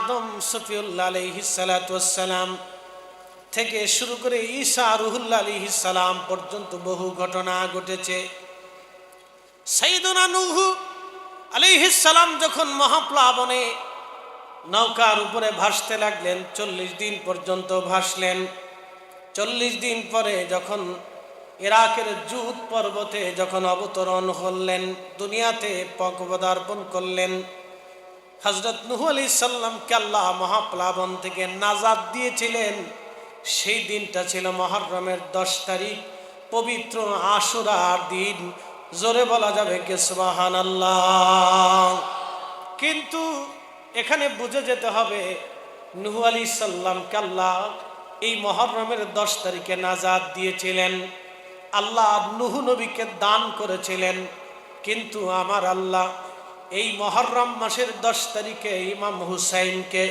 আদম সফিউল্লাহ আলাইহিস সালাতু ওয়াস সালাম থেকে শুরু করে ঈসা রুহুল্লাহ আলাইহিস সালাম পর্যন্ত বহু ঘটনা ঘটেছে। সাইয়েদুনা নূহ আলাইহিস সালাম যখন মহাপ্লাবনে নৌকার উপরে ভাসতে লাগলেন, 40 দিন পর্যন্ত ভাসলেন। 40 দিন পরে যখন ইরাকের জুদ পর্বতে যখন অবতরণ হলেন, দুনিয়াতে পদার্পণ করলেন, হযরত নূহ আলাইহিস সালামকে আল্লাহ মহাপ্লাবন থেকে নাজাত দিয়েছিলেন। সেই দিনটা ছিল মুহররমের 10 তারিখ, পবিত্র আশুরার দিন। জোরে বলা যাবে কি সুবহানাল্লাহ। কিন্তু এখানে বুঝে যেতে হবে, নূহ আলাইহিস সালামকে আল্লাহ এই মুহররমের 10 তারিখে নাজাত দিয়েছিলেন। আল্লাহ নূহ নবীকে দান করেছিলেন। কিন্তু আমার আল্লাহ এই মুহররম মাসের 10 তারিখে ইমাম হুসাইনকে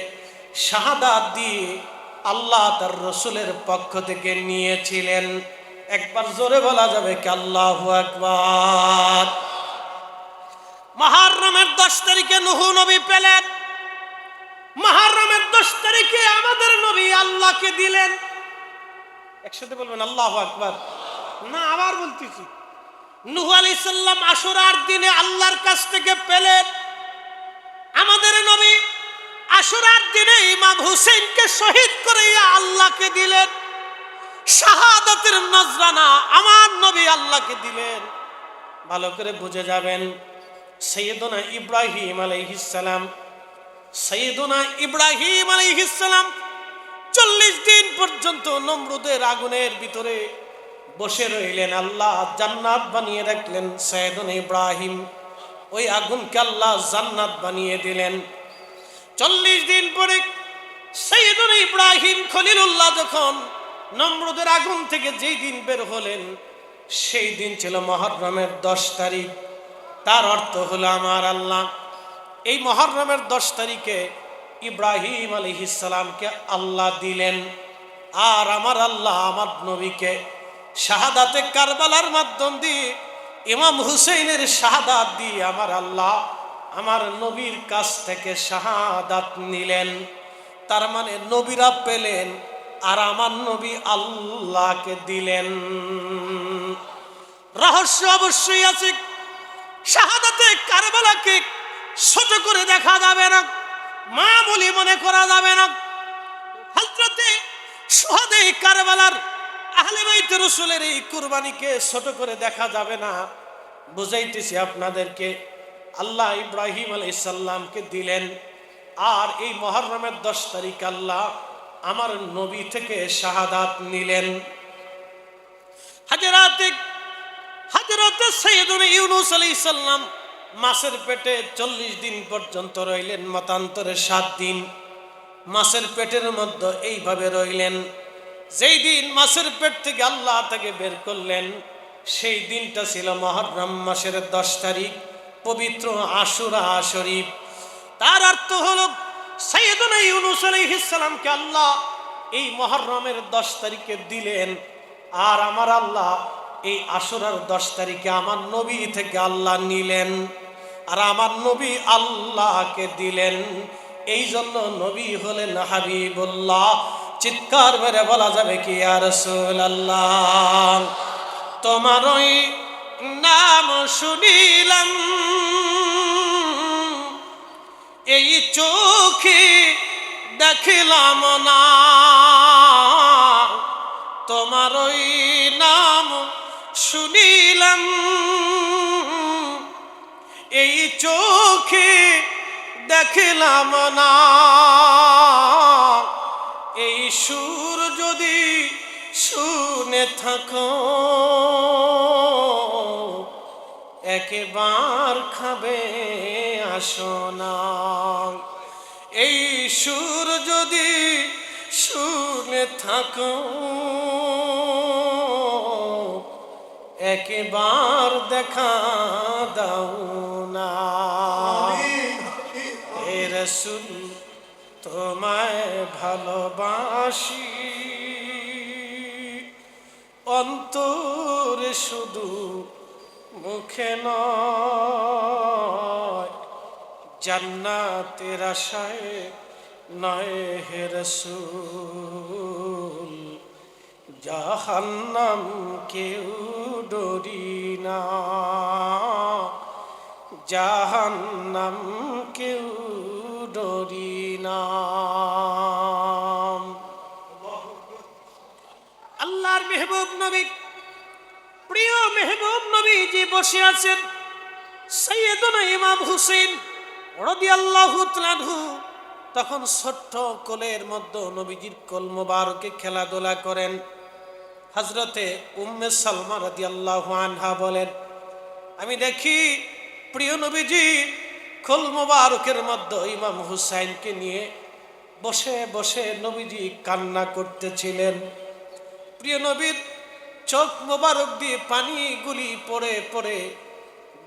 শাহাদাত দিয়ে আল্লাহ তার রসুলের পক্ষ থেকে নিয়েছিলেন। একবার জোরে বলা যাবে কি আল্লাহু আকবার। মুহররমের 10 তারিখে নূহ নবী পেলেন। মুহররমের 10 তারিখে আমাদের নবী আল্লাহকে দিলেন। একসাথে বলবেন আল্লাহু আকবার। না, আবার বলতেছি, নূহ আলাইহিস সালাম আশুরার দিনে আল্লাহর কাছ থেকে পেলেন। আমাদের নবী আশুরার দিনে ইমাম হুসাইনকে শহীদ করে আল্লাহকে দিলেন। শাহাদাতের নজরানা আমার নবী আল্লাহকে দিলেন। ভালো করে বুঝে যাবেন, সাইয়েদুনা ইব্রাহিম আলাইহিস সালাম, সাইয়েদুনা ইব্রাহিম আলাইহিস সালাম 40 দিন পর্যন্ত নমরুদের আগুনের ভিতরে বসে রইলেন। আল্লাহ জান্নাত বানিয়ে রাখলেন সাইয়েদুনা ইব্রাহিম। ওই আগুনকে আল্লাহ জান্নাত বানিয়ে দিলেন। 40 দিন পরে সাইয়েদুনা ইব্রাহিম খলিলুল্লাহ যখন নমরুদের আগুন থেকে যেই দিন বের হলেন, সেই দিন ছিল মুহররমের 10 তারিখ। তার অর্থ হলো আমার আল্লাহ এই মুহররমের 10 তারিখে ইব্রাহিম আলাইহিস সালামকে আল্লাহ দিলেন। আর আমার আল্লাহ আমার নবীকে শাহাদাতে কারবালার মাধ্যম দিয়ে ইমাম হুসাইনের শাহাদাত দিয়ে আমার আল্লাহ আমার নবীর কাছ থেকে শাহাদাত নিলেন। তার মানে নবীরা পেলেন আর আমার নবী আল্লাহকে দিলেন। রহস্য অবশ্যই আছে। শাহাদাতে কারবালাকে ছোট করে দেখা যাবে না, মামুলি মনে করা যাবে না। হযরতে শুহাদায়ে কারবালার আহলে বাইত রাসূলের এই কুরবানিকে ছোট করে দেখা যাবে না। বুঝাইতেছি আপনাদেরকে, আল্লাহ ইব্রাহিম আলাইহিস সালামকে দিলেন। আর এই মুহররমের 10 তারিখ আল্লাহ আমার নবী থেকে শাহাদাত নিলেন। হযরতে সাইয়েদুনা ইউনূস আলাইহিস সালাম মাছের পেটে 40 দিন পর্যন্ত রইলেন, মতান্তরে 7 দিন মাছের পেটের মধ্যে এইভাবে রইলেন। যেই দিন মাছের পেট থেকে আল্লাহ তাকে বের করলেন, সেই দিনটা ছিল মুহররম মাসের 10 তারিখ, পবিত্র আশুরা শরীফ। তার অর্থ হলো সাইয়েদুনা ইউনূস আলাইহিস সালামকে আল্লাহ এই মুহররমের 10 তারিখে দিলেন। আর আমার আল্লাহ এই আশুরার 10 তারিখে আমার নবী থেকে আল্লাহ নিলেন। আর আমার নবী আল্লাহকে দিলেন। এই জন্য নবী হলেন হাবিবুল্লাহ। চিৎকার মেরে বলা যাবে কি ইয়া রাসূলুল্লাহ। তোমার ওই নাম শুনিলাম, এই চোখে দেখলাম না। তোমার ওই নাম শুনিলাম, এই চোখে দেখলাম না। এই সুর যদি শুনে থাকো, একবার খাবে আসো না। এই সুর যদি শুনে থাকো, একবার দেখা দাও না। হে রাসূল তোমায় ভালোবাসি, অন্তরে শুধু মুখে নয়। জান্নাতের আশায় নয় হে রাসূল, জাহান্নাম কেউ ডরি না, জাহান্নাম কেউ ডরি না। আল্লাহর মেহবুব নবী, প্রিয় মেহবুব নবীজি বসে আছেন। সাইয়েদুনা ইমাম হুসেন রাদিয়াল্লাহু তাআলা আনহু তখন ছোট্ট কোলের মধ্যে নবীজির কোল মোবারকে খেলাধুলা করেন। হযরতে উম্মে সালমা রাদিয়াল্লাহু আনহা বলেন, আমি দেখি প্রিয় নবীজি কোল মোবারকের মধ্যে ইমাম হুসাইনকে নিয়ে বসে বসে নবীজি কান্না করতেছিলেন। প্রিয় নবীর চোখ মোবারক দিয়ে পানিগুলি পড়ে পড়ে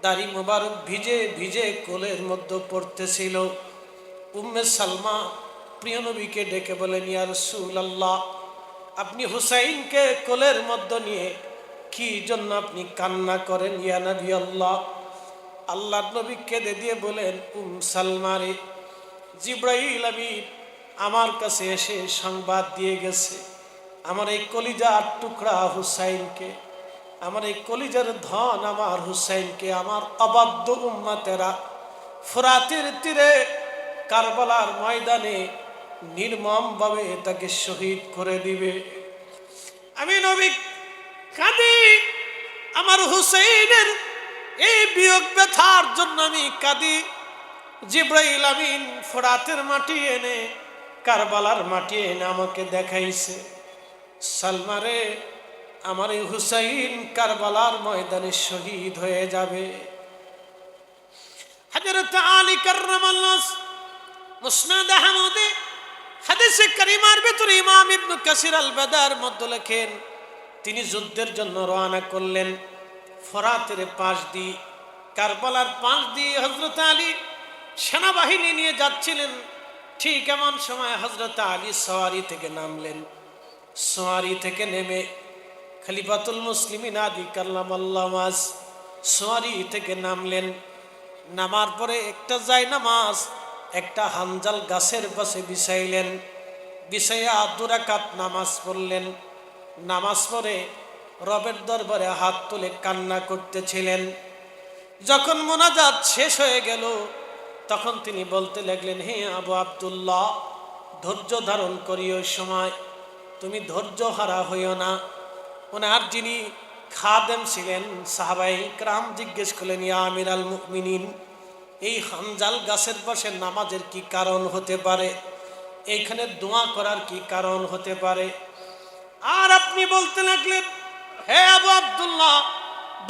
দাড়ি মোবারক ভিজে ভিজে কোলের মধ্যে পড়তেছিল। উম্মে সালমা প্রিয় নবীকে ডেকে বলেন, ইয়া রাসূলুল্লাহ, আপনি হুসাইনকে কোলের মধ্যে নিয়ে কি জন্য আপনি কান্না করেন? ইয়া নবী আল্লাহ, আল্লাহর নবী কেঁদে দিয়ে বলেন, সালমা রে, জিবরাইল আমিন আমার কাছে এসে সংবাদ দিয়ে গেছে, আমার এই কলিজার টুকরা হুসাইনকে, আমার এই কলিজার ধন আমার হুসাইনকে আমার অবাধ্য উম্মতেরা ফোরাতের তীরে কারবালার ময়দানে নির্মমভাবে তাকে শহীদ করে দিবে। আমি নবী কাঁদি, আমার হুসাইনের এই বিয়োগ ব্যথার জন্য আমি কাঁদি। জিবরাইল আমিন ফোরাতের মাটি এনে কারবালার মাটি এনে আমাকে দেখাইছে, সালমারে, আমার এই হুসাইন কারবালার ময়দানে শহীদ হয়ে যাবে। হযরত আলী কাররামাল্লাহ মুসনাদ আহমদে হাদিসে কারিমার ভিতরে ইমাম ইবনে কাসির আল বাদার মধ্যে লেখেন, তিনি যুদ্ধের জন্য রওনা করলেন। ফোরাতের পাশ দিয়ে, কারবালার পাশ দিয়ে হযরত আলী সেনাবাহিনী নিয়ে যাচ্ছিলেন। ঠিক এমন সময় হযরত আলী সওয়ারি থেকে নামলেন। সওয়ারি থেকে নেমে খলিফাতুল মুসলিমিন আদি কাল্লামাল্লাহু ওয়াজ সওয়ারি থেকে নামলেন। নামার পরে একটা জায়নামাজ একটা হানজাল গাছের পাশে বিছাইলেন। বিছাইয়া 2 রাকাত নামাজ পড়লেন। নামাজ পড়ে রবের দরবারে হাত তুলে কান্না করতেছিলেন। যখন মোনাজাত শেষ হয়ে গেল তখন তিনি বলতে লাগলেন, হে আবু আব্দুল্লাহ, ধৈর্য ধারণ করি, ওই সময় তুমি ধৈর্য হারা হইও না। ওনার যিনি খাদেম ছিলেন সাহাবায়ে ইকরাম জিজ্ঞেস করলেন, ইয়া আমিরাল মুমিনিন, এই হানজাল গাছের পাশে নামাজের কি কারণ হতে পারে? এইখানে দোয়া করার কি কারণ হতে পারে? আর আপনি বলতে লাগলেন, হে আবু আব্দুল্লাহ,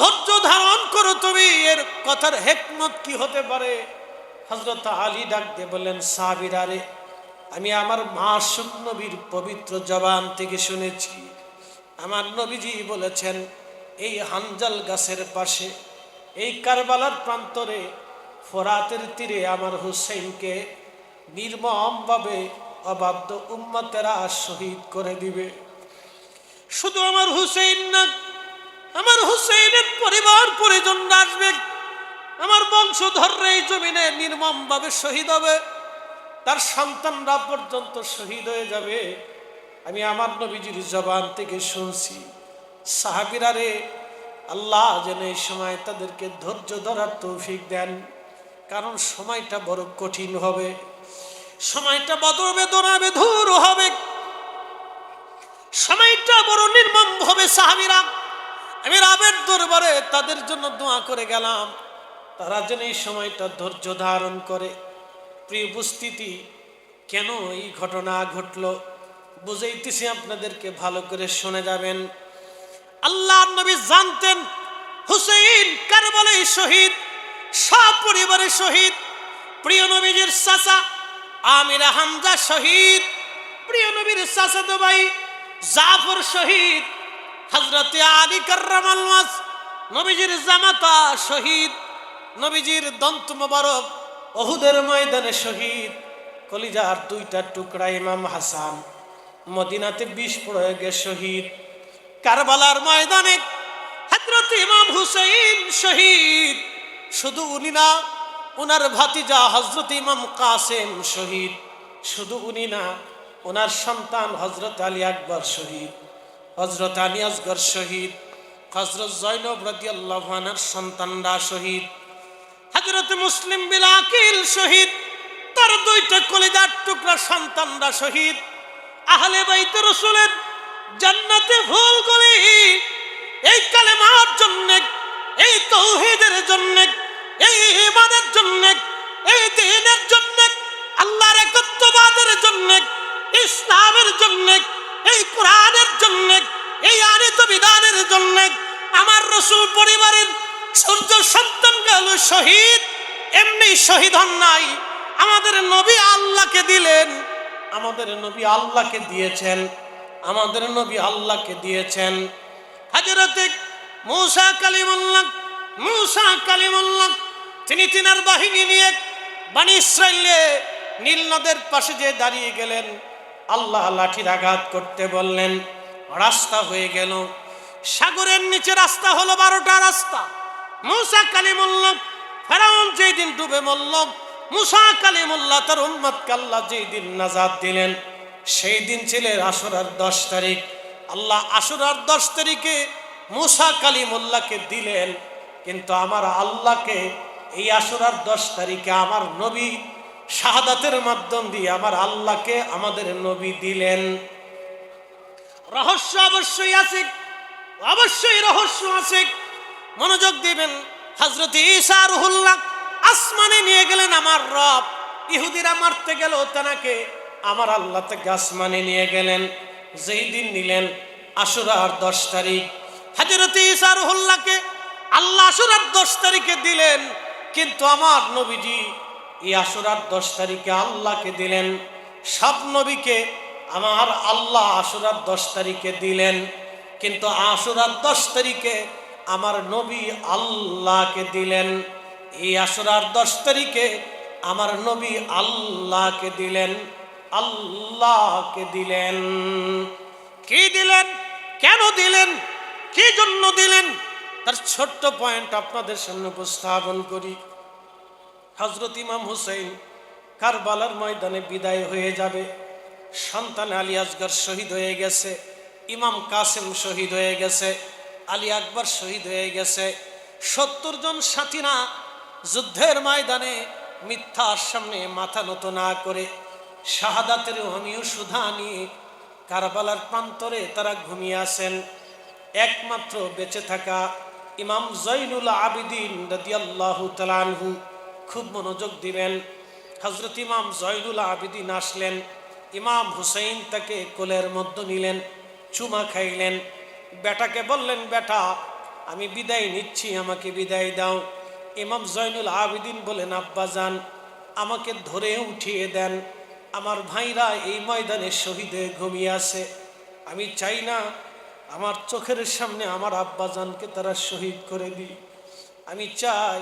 ধৈর্য ধারণ করো তুমি, এর কথার হিকমত কি হতে পারে? হযরত আলী ডাক দিয়ে বললেন, সাহাবীরা রে, আমি আমার মাসুম নবীর পবিত্র জবান থেকে শুনেছি, আমার নবীজি বলেছেন, এই হানজাল গাছের পাশে এই কারবালার প্রান্তরে ফোরাতের তীরে আমার হুসাইনকে নির্মমভাবে অবাধ্য উম্মতেরা শহীদ করে দিবে। শুধু আমার হুসাইন না, আমার হুসাইনের পরিবার পরিজন আসবে, আমার বংশধররা এই জমিনে নির্মমভাবে শহীদ হবে, তার সন্তানরা পর্যন্ত শহীদ হয়ে যাবে। আমি আমার নবীজির জবান থেকে শুনছি। সাহাবীরা রে, আল্লাহ যেন এই সময় তাদেরকে ধৈর্য ধরার তৌফিক দেন, কারণ সময়টা বড় কঠিন হবে, সময়টা বড় বেদনাবে ধূর হবে, সময়টা বড় নির্মম হবে। সাহাবীরা, আমি রবের দরবারে তাদের জন্য দোয়া করে গেলাম, তারা যেন এই সময়টা ধৈর্য ধারণ করে। প্রিয় উপস্থিতি, কেন এই ঘটনা ঘটল বুঝাইতেছি আপনাদেরকে, ভালো করে শুনে যাবেন। আল্লাহর নবী জানতেন হুসাইন কারবালায় শহীদ, সপরিবারে শহীদ। প্রিয় নবীর চাচা আমির হামজা শহীদ, প্রিয় নবীর চাচাতো ভাই জাফর শহীদ, হযরতে আলী কাররামাল্লাহু ওয়াজ নবীজির জামাতা শহীদ, নবীজির দন্ত মোবারক উহুদের ময়দানে শহীদ। কলিজার 2টা টুকরা ইমাম হাসান মদিনাতে বিষ প্রয়োগে শহীদ। কারবালার ময়দানে হযরত ইমাম হুসাইন শহীদ। শুধু উনি না, উনার ভাতিজা হযরত ইমাম কাসেম শহীদ। শুধু উনি না, ওনার সন্তান হযরত আলী আকবর শহীদ, হযরত আলী আসগর শহীদ, হযরত জয়নব রাদিয়াল্লাহু আনহার সন্তানরা শহীদ, হযরত মুসলিম বিন আকিল শহীদ, তার দুইটা কলিজার টুকরা সন্তানরা শহীদ। আহলে বাইত রাসূলের জান্নাতে ফুলকলি এই কালেমার জন্য, এই তাওহীদের জন্য, এই ঈমানের জন্য, এই দ্বীনের জন্য, আল্লাহর একত্ববাদের জন্য, ইসলামের জন্য, এই কোরআনের জন্য, এই আনিত বিধানের জন্য আমার রাসূল পরিবারের সূর্য সন্তান গেল শহীদ। এমনি শহীদ হন নাই, আমাদের নবী আল্লাহকে দিলেন, আমাদের নবী আল্লাহকে দিয়েছেন, আমাদের নবী আল্লাহকে দিয়েছেন। হযরতে মূসা কালিমুল্লাহ তিনি তিনার বাহিনী নিয়ে বনী ইসরাইলে নীল নদের পাশে যে দাঁড়িয়ে গেলেন, আল্লাহ লাঠির আঘাত করতে বললেন, রাস্তা হয়ে গেল। সাগরের নিচে রাস্তা হলো 12টা রাস্তা। মূসা কালিমুল্লাহ ফেরাউন যেই দিন ডুবে মরল, মূসা কালিমুল্লাহ তার উম্মতকে আল্লাহ যেই দিন নাজাত দিলেন, সেই দিন ছিল আশুরার 10 তারিখ। আল্লাহ আশুরার 10 তারিখে মূসা কালিমুল্লাহকে দিলেন, কিন্তু আমার আল্লাহকে এই আশুরার 10 তারিখে আমার নবী শাহাদাতের মাধ্যম দিয়ে আমার আল্লাহকে আমাদের নবী দিলেন। রহস্য অবশ্যই আছে, অবশ্যই রহস্য আছে, মনোযোগ দিবেন। হযরত ঈসা রুহুল্লাহ আসমানে নিয়ে গেলেন আমার রব। ইহুদিরা মারতে গেল তেনাকে, আমার আল্লাহ তাকে আসমানে নিয়ে গেলেন। যেই দিন নিলেন আশুরার 10 তারিখ, হযরত ঈসা রুহুল্লাহকে আল্লাহ আশুরার 10 তারিখে দিলেন, কিন্তু আমার নবীজি এই আশুরার 10 তারিখে আল্লাহকে দিলেন। সব নবীকে আমার আল্লাহ আশুরার 10 তারিখে দিলেন, কিন্তু আশুরার 10 তারিখে আমার নবী আল্লাহকে দিলেন। এই আশুরার 10 তারিখে আমার নবী আল্লাহকে দিলেন, আল্লাহকে দিলেন। কি দিলেন, কেন দিলেন, কি জন্য দিলেন, তার ছোট্ট পয়েন্ট আপনাদের সামনে উপস্থাপন করি। হযরত ইমাম হুসাইন কারবালার ময়দানে বিদায় হয়ে যাবে, সন্তান আলী আসগর শহীদ হয়ে গেছে, ইমাম কাসেম শহীদ হয়ে গেছে, আলী আকবর শহীদ হয়ে গেছে। 70 জন সাথীরা যুদ্ধের ময়দানে মিথ্যার সামনে মাথা নত না করে শাহাদাতের হোমিও সুধা নিয়ে কারবালার প্রান্তরে তারা ঘুমিয়ে আছেন। একমাত্র বেঁচে থাকা ইমাম জয়নুল আবিদিন রাদিয়াল্লাহু তাআলা আনহু, খুব মনোযোগ দিবেন। হযরত ইমাম জয়নুল আবিদিন আসলেন, ইমাম হুসাইন তাকে কোলের মধ্যে নিলেন, চুমা খাইলেন, বেটাকে বললেন, বেটা আমি বিদায় নিচ্ছি, আমাকে বিদায় দাও। ইমাম জয়নুল আবিদিন বলেন, আব্বা যান আমাকে ধরে উঠিয়ে দেন, আমার ভাইরা এই ময়দানে শহীদ হয়ে ঘুমিয়ে আছে, আমি চাই না আমার চোখের সামনে আমার আব্বাজানকে তারা শহীদ করে দিই, আমি চাই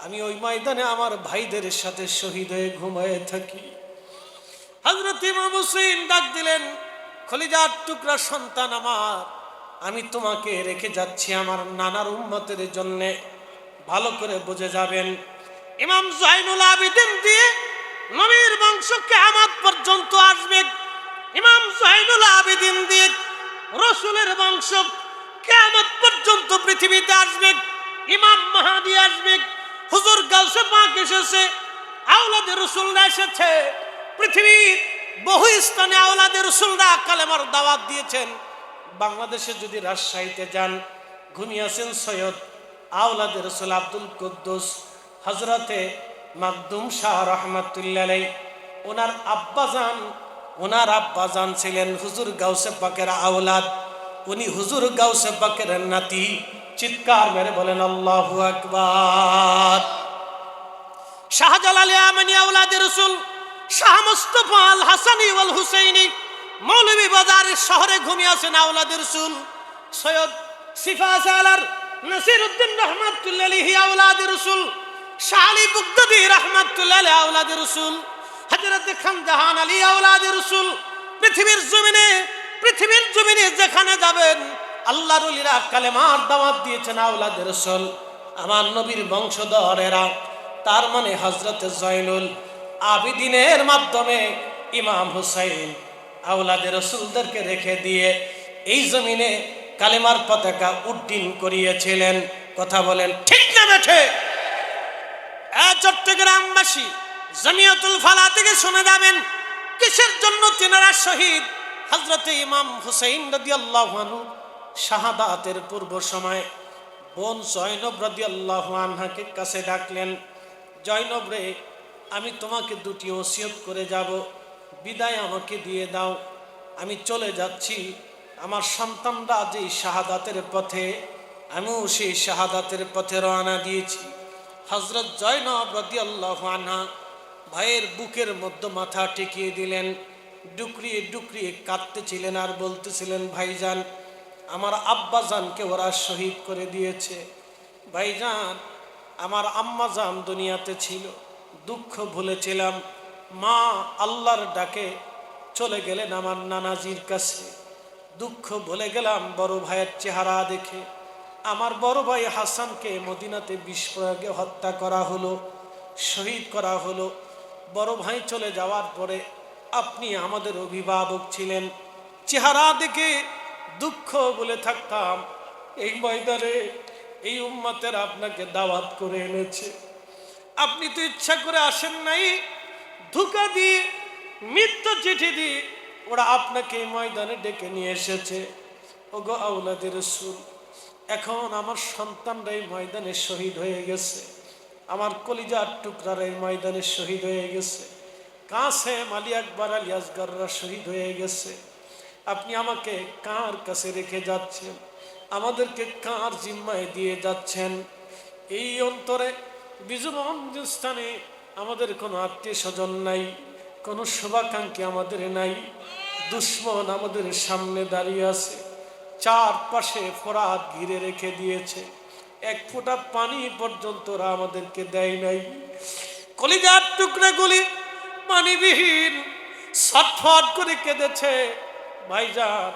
আমি ওই ময়দানে আমার ভাইদের সাথে শহীদ হয়ে ঘুমায়ে থাকি। হযরত ইমাম হুসাইন ডাক দিলেন, খলিজার টুকরা সন্তান আমার, আমি তোমাকে রেখে যাচ্ছি আমার নানার উম্মতের জন্য, ভালো করে বুঝে যাবেন। ইমাম জয়নুল আবিদিন দিয়ে নবীর বংশ কিয়ামত পর্যন্ত আসবে। ইমাম জয়নুল আবিদিন দিয়ে রাসূলের বংশ কিয়ামত পর্যন্ত পৃথিবীতে আসবে। ইমাম মাহদী আসবে, হুজুর গাউসে পাক এসেছে, আওলাদে রাসূলরা এসেছে, পৃথিবীর বহু স্থানে আওলাদে রাসূলরা কালেমার দাওয়াত দিয়েছেন। বাংলাদেশে যদি রাজশাহীতে যান, ঘুমিয়েছেন সৈয়দ আওলাদে রাসূল আব্দুল কুদ্দুস হযরতে মাকদুম শাহ রহমাতুল্লাহ আলাইহি, ওনার আব্বাজান ছিলেন হুজুর গাউসে পাকের আওলাদ, উনি হুজুর গাউসে পাকের নাতি। চিৎকার মেরে বলেন আল্লাহু আকবার। শাহজালাল ইয়ামানি আওলাদে রাসূল শাহ মুস্তাফা আল হাসানি ওয়াল হুসাইনি মৌলভী বাজারের শহরে ঘুমিয়ে আছেন আওলাদে রাসূল। সৈয়দ সিফা সালার নাসিরউদ্দিন রহমাতুল্লাহ আলাইহি আওলাদে রাসূল, শাহ আলী বুগদাদি রহমাতুল্লাহ আলাইহি আওলাদে রাসূল, হযরত খান জাহান আলী আওলাদে রাসূল। পৃথিবীর জমিনে যেখানে যাবেন আল্লাহর ওলিরা কালেমার দাওয়াত দিয়েছেন আওলাদে রাসূল, আমার নবীর বংশধরেরা। তার মানে হযরত জয়নুল আবিদিনের মাধ্যমে ইমাম হুসাইন আওলাদে রসুলদেরকে রেখে দিয়ে এই জমিনে কালেমার পতাকা উড্ডীন করিয়েছিলেন। কথা বলেন ঠিক না বেঠে? চট্টগ্রামবাসী জামিয়াতুল ফালাহ থেকে শুনে যাবেন কিসের জন্য তিনারা শহীদ। হযরতে ইমাম হুসাইন রাদিয়াল্লাহু আনহু শাহাদাতের পূর্ব সময় বোন জয়নব রাদিয়াল্লাহু আনহাকে কাছে ডাকলেন, জয়নব রে, আমি তোমাকে দুটি ওসিয়ত করে যাব, বিদায় আমাকে দিয়ে দাও, আমি চলে যাচ্ছি। আমার সন্তানরা যে শাহাদাতের পথে, আমিও সেই শাহাদাতের পথে রওনা দিয়েছি। হযরত জয়নব রাদিয়াল্লাহু আনহা ভাইয়ের বুকের মধ্যে মাথা ঠেকিয়ে দিলেন, ডুকরিয়ে ডুকরিয়ে কাঁদতেছিলেন আর বলতেছিলেন, ভাইজান, আমার আব্বাজানকে ওরা শহীদ করে দিয়েছে। ভাইজান, আমার আম্মাজান দুনিয়াতে ছিল, দুঃখ ভুলেছিলাম। মা আল্লাহর ডাকে চলে গেলেন আমার নানাজির কাছে, দুঃখ ভুলে গেলাম বড় ভাইয়ের চেহারা দেখে। আমার বড় ভাই হাসানকে মদিনাতে বিষ প্রয়োগে হত্যা করা হলো, শহীদ করা হলো। বড় ভাই চলে যাওয়ার পরে আপনি আমাদের অভিভাবক ছিলেন, চেহারা দেখে দুঃখ বলে থাকতাম। এই ময়দানে এই উম্মতের আপনাকে দাওয়াত করে এনেছে, আপনি তো ইচ্ছা করে আসেন নাই, ধোঁকা দিয়ে মিথ্যা চিঠি দিয়ে ওরা আপনাকে এই ময়দানে ডেকে নিয়ে এসেছে। ওগো আওলাদে রাসূল, এখন আমার সন্তানরা এই ময়দানে শহীদ হয়ে গেছে, আমার কলিজার টুকরারা এই ময়দানে শহীদ হয়ে গেছে, কাসেম আলী আকবর আলী আসগররা শহীদ হয়ে গেছে। আপনি আমাকে কার কাছে রেখে যাচ্ছেন? আমাদেরকে কার জিম্মায় দিয়ে যাচ্ছেন? এই অন্তরে বিজুমান স্থানে আমাদের কোনো আত্মীয় স্বজন নাই, কোনো শুভাকাঙ্ক্ষী আমাদের নাই। দুশ্মন আমাদের সামনে দাঁড়িয়ে আছে, চারপাশে ফোরাত ঘিরে রেখে দিয়েছে, এক ফোঁটা পানি পর্যন্ত ওরা আমাদেরকে দেয় নাই। কলিজার টুকরাগুলি পানিবিহীন ছটফট করে কেঁদেছে। ভাইজান,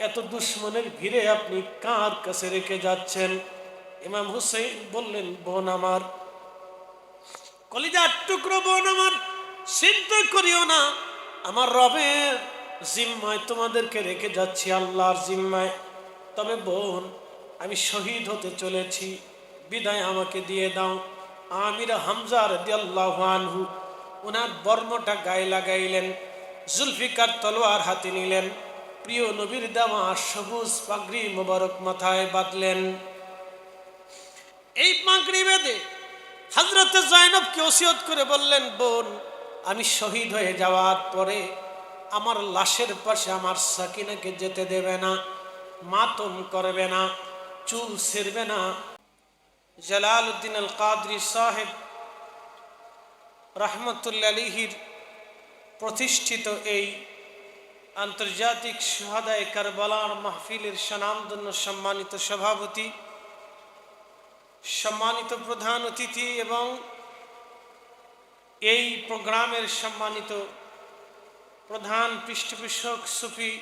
এত দুশ্মনের ভিড়ে আপনি কার কাছে রেখে যাচ্ছেন? ইমাম হুসাইন বললেন, বোন আমার, কলিজার টুকরো বোন আমার, চিন্তা করিও না, আমার রবের জিম্মায় তোমাদেরকে রেখে যাচ্ছি, আল্লাহর জিম্মায়। তবে বোন, আমি শহীদ হতে চলেছি, বিদায় আমাকে দিয়ে দাও। আমির হামজা রাদিয়াল্লাহু আনহু ওনার বর্মটা গায়ে লাগাইলেন, জুলফিকার তলোয়ার হাতে নিলেন, প্রিয় নবীর দেওয়া সবুজ পাগড়ি মোবারক মাথায় বাঁধলেন। এই পাগড়ি বেঁধে হযরত জয়নবকে ওসিয়ত করে বললেন, বোন, আমি শহীদ হয়ে যাওয়ার পরে আমার লাশের পাশে আমার সাকিনাকে যেতে দেবে না, মাতম করবে না, চুল ছিঁড়বে না। জালালউদ্দিন আল কাদরি সাহেব রহমতুল্লাহ আলাইহির প্রতিষ্ঠিত এই আন্তর্জাতিক শুহাদায়ে কারবালার মাহফিলের স্বনামধন্য সম্মানিত সভাপতি, সম্মানিত প্রধান অতিথি এবং এই প্রোগ্রামের সম্মানিত প্রধান পৃষ্ঠপোষক সুফি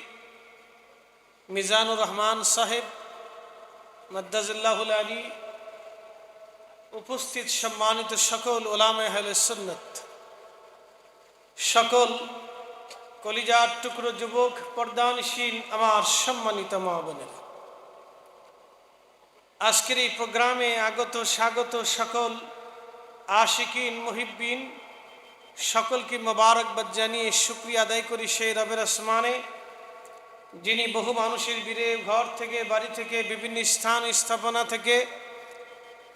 মিজানুর রহমান সাহেব মাদ্দাজুল্লাহুল আলী, উপস্থিত সম্মানিত সকল উলামায়ে আহলে সুন্নাত, সকল কলিজার টুকরো যুবক পর্দানশীল আমার সম্মানিত মা বোনেরা, আজকের এই প্রোগ্রামে আগত স্বাগত সকল আশিকিন মুহিব্বিন সকলকে মোবারকবাদ জানিয়ে শুকরিয়া আদায় করি সেই রবের আসমানে, যিনি বহু মানুষের ভিড়ে ঘর থেকে, বাড়ি থেকে, বিভিন্ন স্থান স্থাপনা থেকে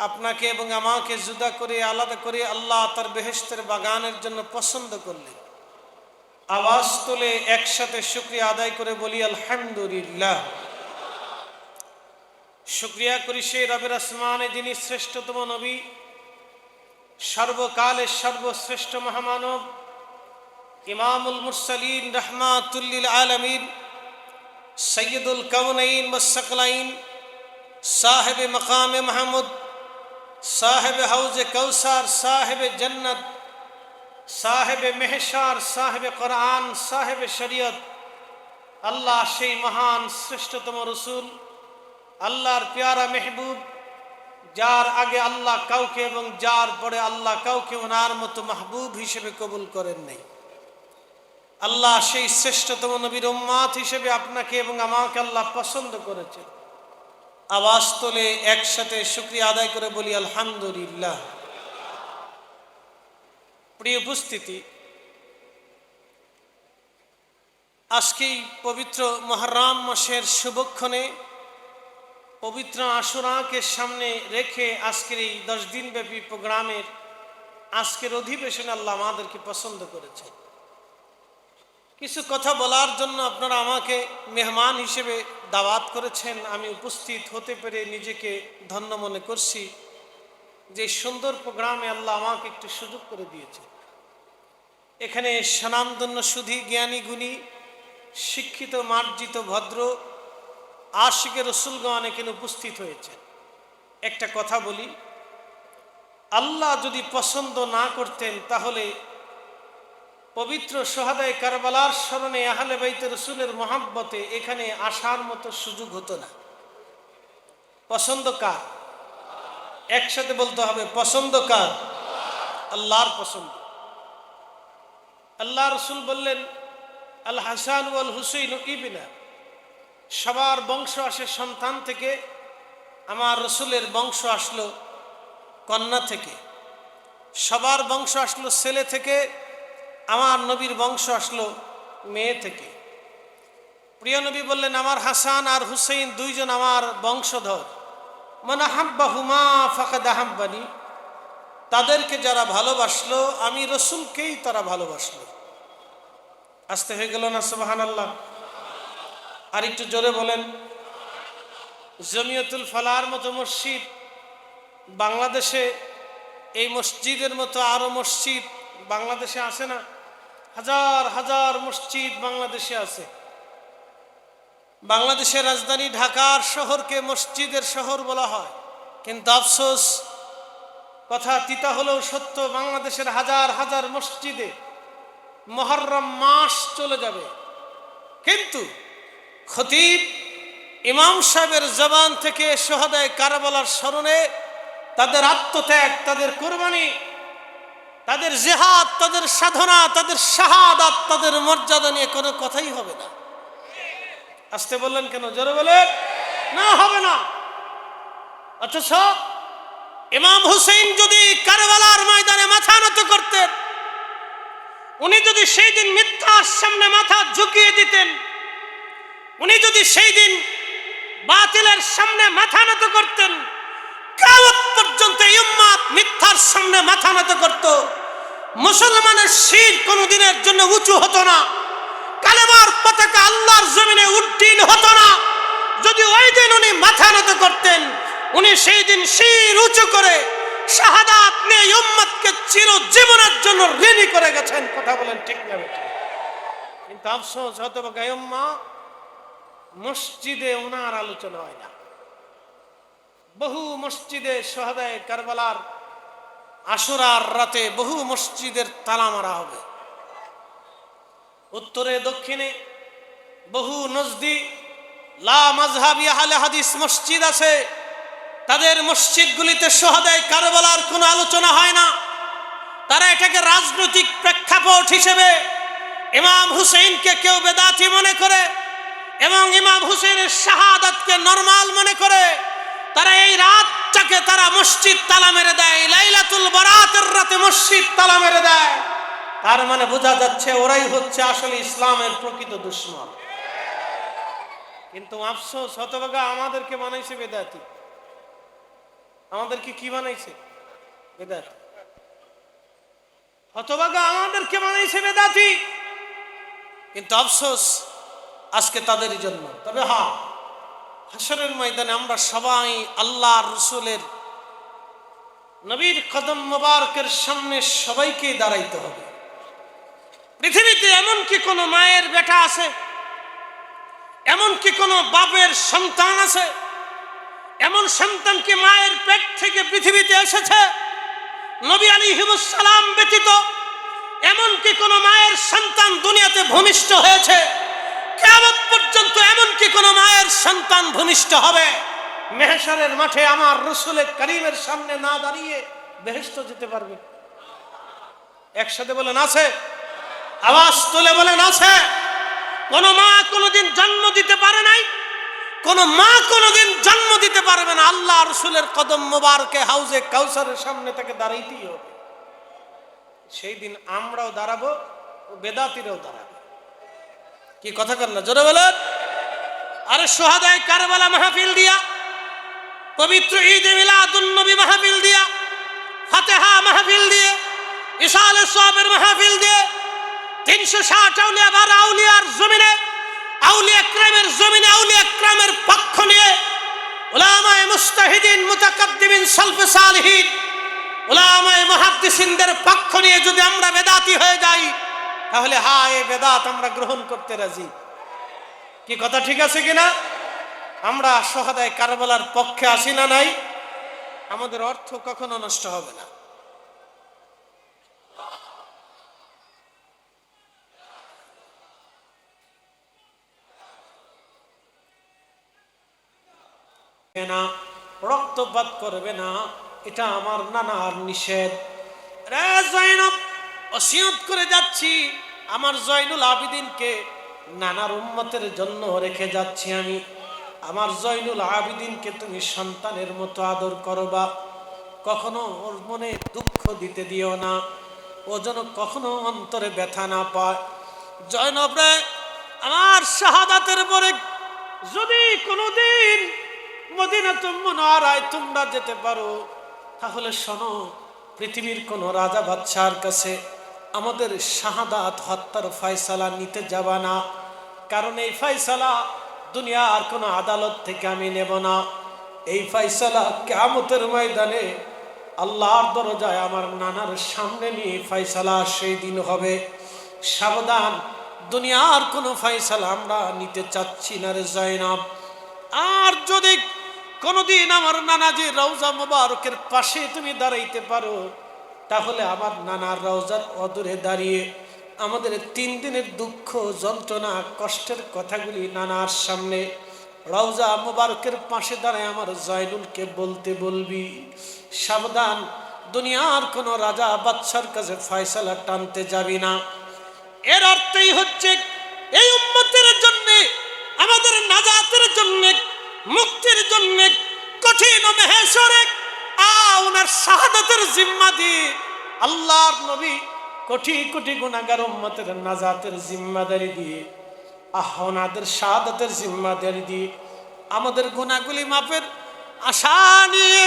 আপনাকে এবং আমাকে জুদা করে, আলাদা করে আল্লাহ তার বেহেশতের বাগানের জন্য পছন্দ করলেন। আওয়াজ তুলে একসাথে শুকরিয়া আদায় করে বলি আলহামদুলিল্লাহ। শুকরিয়া করি সেই রবের আসমানে, যিনি শ্রেষ্ঠতম নবী, সর্বকালের সর্বশ্রেষ্ঠ মহামানব, ইমামুল মুরসালিন, রাহমাতুল লিল আলামিন, সৈয়দুল কাউনাইন ওয়াস সাকলাইন, সাহেবে মাকামে মাহমুদ, সাহেবে হাউজে কাউসার, সাহেবে জান্নাত, সাহেবে মেহশার, সাহেবে কোরআন, সাহেবে শরীয়ত, আল্লাহ সেই মহান শ্রেষ্ঠতম রসুল, আল্লাহর প্যারা মেহবুব, যার আগে আল্লাহ কাউকে এবং যার পরে আল্লাহ কাউকে ওনার মতো মাহবুব হিসেবে কবুল করেন নাই। আল্লাহ সেই শ্রেষ্ঠতম নবীর উম্মত হিসেবে আপনাকে এবং আমাকে আল্লাহ পছন্দ করেছেন। আওয়াজ তোলে একসাথে শুকরিয়া আদায় করে বলি আলহামদুলিল্লাহ। প্রিয় উপস্থিতি, আজকেই পবিত্র মুহররম মাসের শুভক্ষণে পবিত্র আশুরাকে সামনে রেখে আজকের এই 10 দিন ব্যাপী প্রোগ্রামের আজকের অধিবেশনে আল্লাহ আমাদেরকে পছন্দ করেছে। কিছু কথা বলার জন্য আপনারা আমাকে মেহমান হিসেবে দাওয়াত করেছেন। আমি উপস্থিত হতে পেরে নিজেকে ধন্য মনে করছি যে সুন্দর প্রোগ্রামে আল্লাহ আমাকে একটু সুযোগ করে দিয়েছে। এখানে স্বনামধন্য সুধী জ্ঞানী গুণী শিক্ষিত মার্জিত ভদ্র আশিকে রসুলগণ এখানে উপস্থিত হয়েছে। একটা কথা বলি, আল্লাহ যদি পছন্দ না করতেন তাহলে পবিত্র সোহাদায়ে কারবালার স্মরণে আহলে বাইতে রসুলের মহাব্বতে এখানে আসার মতো সুযোগ হতো না। পছন্দ কার? একসাথে বলতে হবে, পছন্দ কার? আল্লাহর পছন্দ। আল্লাহ রসুল বললেন, আল হাসান ওয়াল হুসাইন ইবনা, সবার বংশ আসে সন্তান থেকে, আমার রসুলের বংশ আসলো কন্যা থেকে। সবার বংশ আসলো ছেলে থেকে, আমার নবীর বংশ আসলো মেয়ে থেকে। প্রিয় নবী বললেন, আমার হাসান আর হুসাইন দুইজন আমার বংশধর। মান আহাব্বাহুমা ফাকাদ আহাব্বানি, তাদেরকে যারা ভালোবাসলো আমি রসুলকেই তারা ভালোবাসলো। আসতে হয়ে গেল না? সুবহানাল্লাহ। আর একটু জোরে বলেন। জমিয়তুল ফালাহর মতো মসজিদ বাংলাদেশে, এই মসজিদের মতো আরো মসজিদ বাংলাদেশে আছে না? হাজার হাজার মসজিদ বাংলাদেশে আছে। বাংলাদেশের রাজধানী ঢাকার শহরকে মসজিদের শহর বলা হয়, কিন্তু আফসোস, কথা তিতা হলেও সত্য, বাংলাদেশের হাজার হাজার মসজিদে মুহররম মাস চলে যাবে, কিন্তু খতিব ইমাম সাহেবের জবান থেকে সোহাদায়ে কারবালার স্মরণে তাদের আত্মত্যাগ, তাদের কোরবানি, তাদের জিহাদ, তাদের সাধনা, তাদের শাহাদাত, তাদের মর্যাদা নিয়ে কোনো কথাই হবে না। আসতে বললেন কেন? জোরে বলেন না। হবে না। অথচ ইমাম হুসাইন যদি কারবালার ময়দানে মাথা নত করতেন, উনি যদি সেই দিন মিথ্যার সামনে মাথা ঝুঁকিয়ে দিতেন, উনি যদি সেই দিন বাতিলের সামনে মাথা নত করতেন, কিয়ামত পর্যন্ত এই উম্মত মিথ্যার সামনে মাথা নত করত। মুসলমানের শির কোনদিনের জন্য উঁচু হতো না, কালেমার পতাকা আল্লাহর জমিনে উড্ডীন হতো না। যদি ওই দিন উনি মাথা নত করতেন, উনি সেই দিন শির উঁচু করে শাহাদাত নিয়ে উম্মতকে চিরজীবনের জন্য ঋণী করে গেছেন। কথা বলেন ঠিক না বেঠিক? কিন্তু আফসোস, হতভাগা উম্মত, মসজিদে ওনার আলোচনা হয় না। বহু মসজিদে সোহাদায়ে কারবালার আশুরার রাতে বহু মসজিদের তালা মারা হবে। উত্তরে দক্ষিণে বহু নজদি লা মাযহাবি আহলে হাদিস মসজিদ আছে, তাদের মসজিদগুলিতে সোহাদায়ে কারবালার কোনো আলোচনা হয় না। তারা এটাকে রাজনৈতিক প্রেক্ষাপট হিসেবে ইমাম হুসাইনকে কেউ বেদাতি মনে করে এবং ইমাম হুসাইনের শাহাদাতকে নরমাল মনে করে। তারা এই রাতটাকে তারা মসজিদ তালা মেরে দেয়, লাইলাতুল বারাতের রাতে মসজিদ তালা মেরে দেয়। তার মানে বোঝা যাচ্ছে ওরাই হচ্ছে আসলে ইসলামের প্রকৃত দুশমন। কিন্তু আফসোস, হতভাগা, আমাদেরকে বানাইছে বেদাতি। আমাদেরকে কি বানাইছে? বেদাতি। হতভাগা, আমাদেরকে বানাইছে বেদাতি। কিন্তু আফসোস আজকে তাদেরই জন্য। তবে হ্যাঁ, হাসরের ময়দানে আমরা সবাই আল্লাহর রাসূলের নবীর কদম মোবারকের সামনে সবাইকে দাঁড়াইতে হবে। পৃথিবীতে এমন কি কোনো মায়ের বেটা আছে? এমন কি কোনো বাপের সন্তান আছে? এমন সন্তান কি মায়ের পেট থেকে পৃথিবীতে এসেছে? নবী আলাইহিস সালাম ব্যতীত এমন কি কোনো মায়ের সন্তান দুনিয়াতে ভূমিষ্ঠ হয়েছে? কিয়ামত পর্যন্ত এমন কি কোনো মায়ের সন্তান ভূমিষ্ঠ হবে মেহশরের মাঠে আমার রাসূলের কারীমের সামনে না দাঁড়িয়ে বেহেশতে যেতে পারবে? একসাথে বলেন আছে? আওয়াজ তুলে বলেন আছে? কোন মা কোনদিন জন্ম দিতে পারে নাই, কোন মা কোনদিন জন্ম দিতে পারবে না। আল্লাহ রাসূলের কদম মোবারকে হাউজে কাউসারের সামনে তাকে দাঁড়াইতেই হবে। সেই দিন আমরাও দাঁড়াবো, বেদাতিরাও দাঁড়াবে। কি কথা কর না, জোরে বলেন। আরে শুহাদায়ে কারবালা মাহফিল দিয়া, পবিত্র ঈদে মিলাদুন নবী মাহফিল দিয়া, ফাতিহা মাহফিল দিয়ে, ইসালে সওয়াবের মাহফিল দিয়ে 360 আউলিয়া বার আউলিয়ার জমিনে, আউলিয়া کرامের জমিনে, আউলিয়া کرامের পক্ষ নিয়ে উলামায়ে মুস্তাহিদিন, মুতাকাদ্দিমিন, সালফে সালিহিন, উলামায়ে মুহাদ্দিসিনদের পক্ষ নিয়ে যদি আমরা বেদাতি হয়ে যাই, তাহলে হ্যাঁ, এই বেদাত আমরা গ্রহণ করতে রাজি। কি কথা ঠিক আছে কিনা? আমরা শুহাদায়ে কারবালার পক্ষে আসি না নাই? আমাদের অর্থ কখনো নষ্ট হবে না। না, রক্তপাত করবে না, এটা আমার নানার নিষেধ। রে জয়নব, ওসিয়ত করে যাচ্ছি আমার জয়নুল আবিদিনকে নানার উম্মতের জন্য রেখে যাচ্ছি আমি। আমার জয়নুল আবিদিনকে তুমি সন্তানের মতো আদর করবা, কখনো ওর মনে দুঃখ দিতে দিও না, ও যেন কখনো অন্তরে ব্যথা না পায়। জয়নব রে, আমার শাহাদাতের পরে যদি কোনোদিন মদিনাতুল মুনাওয়ারায় তোমরা যেতে পারো, তাহলে শোনো, পৃথিবীর কোন রাজা বাদশার কাছে আমাদের শাহাদাত হত্যার ফয়সালা নিতে যাবা না, কারণ এই ফয়সালা দুনিয়ার কোন আদালত থেকে আমি নেব না। এই ফয়সালা কিয়ামতের ময়দানে আল্লাহর দরজায় আমার নানার সামনে নিয়ে ফয়সালা সেই দিন হবে। সাবধান, দুনিয়ার কোন ফয়সালা আমরা নিতে চাচ্ছি না রে জয়নব। আর যদি কোনদিন আমার নানাজি রওজা মুবারকের পাশে তুমি দাঁড়াইতে পারো, তাহলে আমার নানার রওজার অদূরে দাঁড়িয়ে আমাদের 3 দিনের দুঃখ, যন্ত্রণা, কষ্টের কথাগুলি নানার সামনে রওজা মুবারকের পাশে দাঁড়ায় আমার জয়নুলকে বলতে বলবি। সাবধান, দুনিয়ার কোন রাজা বাদশার কাছে ফয়সালা টানতে যাবি না। এর অর্থই হচ্ছে এই উম্মতের জন্য, আমাদের নাজাতের জন্য, মুক্তির জন্য কঠিন মেহেশরে ওনার শাহাদাতের জিম্মা দিয়ে আল্লাহর নবী কোটি কোটি গুনাহগার উম্মতের নাজাতের জিম্মাদারি দিয়ে, ওনাদের শাহাদাতের জিম্মাদারি দিয়ে আমাদের গুনাহগুলি মাফের আশা নিয়ে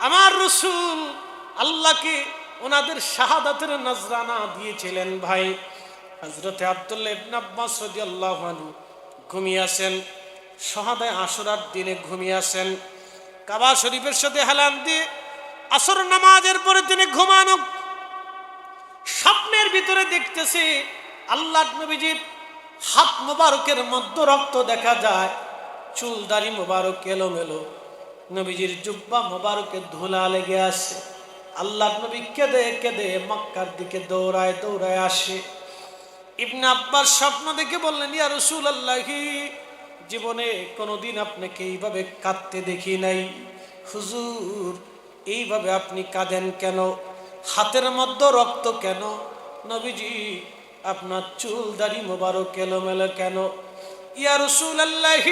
আমার রাসূল আল্লাহকে ওনাদের শাহাদাতের নজরানা দিয়েছিলেন। ভাই হযরতে আব্দুল্লাহ ইবনে আব্বাস রাদিয়াল্লাহু আনহু ঘুমিয়ে আছেন, শাহাদায়ে আশুরার দিনে ঘুমিয়ে আছেন। কাবা শরীফের সাথে হেলান দিয়ে আসর নামাজের পরে তিনি ঘুমানো, স্বপ্নের ভিতরে দেখতেছে আল্লাহর নবীজির হাত মোবারকের মধ্যে রক্ত দেখা যায়, চুল দাড়ি মোবারক এলোমেলো, নবীজির জুব্বা মোবারকে ধুলা লেগে আসে। আল্লাহর নবী কেঁদে কেঁদে মক্কার দিকে দৌড়ায় দৌড়ায় আসে। ইবনে আব্বাস স্বপ্ন দেখে বললেন, ইয়া রাসূলুল্লাহ, জীবনে কোনোদিন আপনাকে এইভাবে কাঁদতে দেখি নাই। হুজুর, এইভাবে আপনি কাঁদেন কেন? হাতের মধ্যে রক্ত কেন? নবীজি, আপনার চুল দাড়ি মোবারক এলোমেলো কেন? ইয়া রাসূলুল্লাহ,